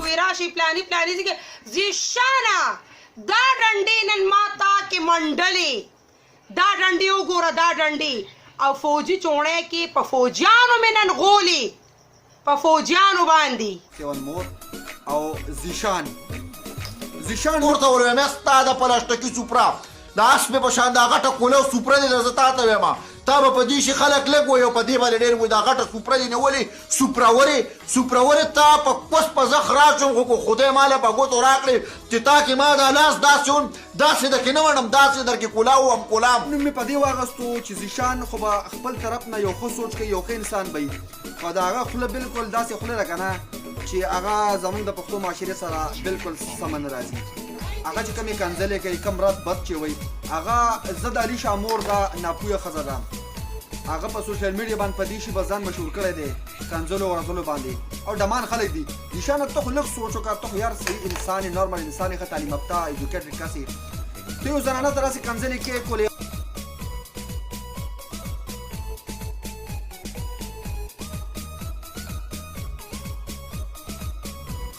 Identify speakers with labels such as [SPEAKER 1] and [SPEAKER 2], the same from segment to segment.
[SPEAKER 1] وی راشي پلاني پلاني ځکه زیشانه دا ډنډې نن ما تا کې منډلې دا ډنډې وګوره دا ډنډې او فوجي چوڼی کې په فوجیانو مې نن غولې په فوجیانو باندې
[SPEAKER 2] مور او زیشان ورته ووایم ستا د پلاستیکي سوپرا د اسپې په شان دا غټه کوله او سوپره دې زه تا ته وایم تا به په دې شي خلک لږ وایي او په دې باندې ډېر وایي دا غټه سوپره دې نیولې سوپرورې تا په کوس په زخ راچوم خو خدای ماله په ګوتو راکړې چې تا کې ما دا لاس داسې وم داسې درکې نه وړم داسې درکې کولا وم کولام نو مې په دې واغستو چې زیشان خو به خپل طرف نه یو ښه سوچ کوي یو ښه انسان به وي خو د هغه خوله بلکل داسې خوله ده که نه چې هغه زموږ د پښتو معاشرې سره بلکل سمه نه راځي هغه چې کومې کنځلې کوي کم رات بد چې وایي هغه زه د علي شاه مور دا ناپویه ښځه ده هغه په سوشل میډیا باندې په دې شي به ځان مشهور کړی دی کنځلو ورځلو باندې او ډمان خلک دي نشانه ته خو لږ سوچ وکړه ته خو یار صحیح انسان یې نارمل انسان یې ښه تعلیم یافته ایجوکیټډ کس یې ته یو زنانه ته داسې کنځلې کې کولې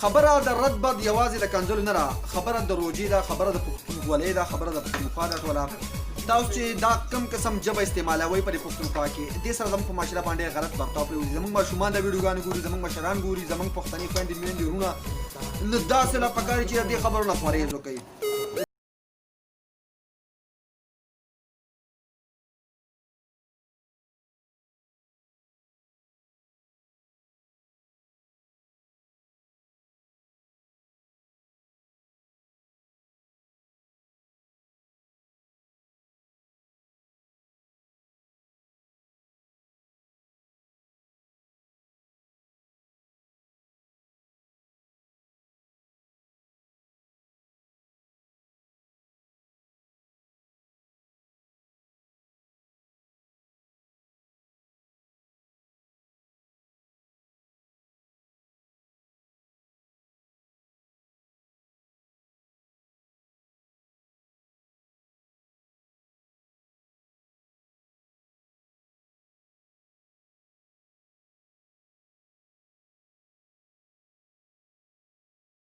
[SPEAKER 2] خبره د رد بد یوازې د کنځلو نه ده خبره د روجې ده خبره د پښتونولۍ ده خبره د پښتونخوا ده ټوله دا اوس چې دا کم قسم ژبه استعمالوي په دې پښتونخوا کې دې سره زموږ په معاشره باندې غلط برتاو پرېوځي زموږ ماشومان دا ویډیوګانې ګوري زموږ مشران ګوري زموږ پښتني خویندې میندې وروڼه نو داسې لا پکار چې دې خبرو نه پرهیز وکړي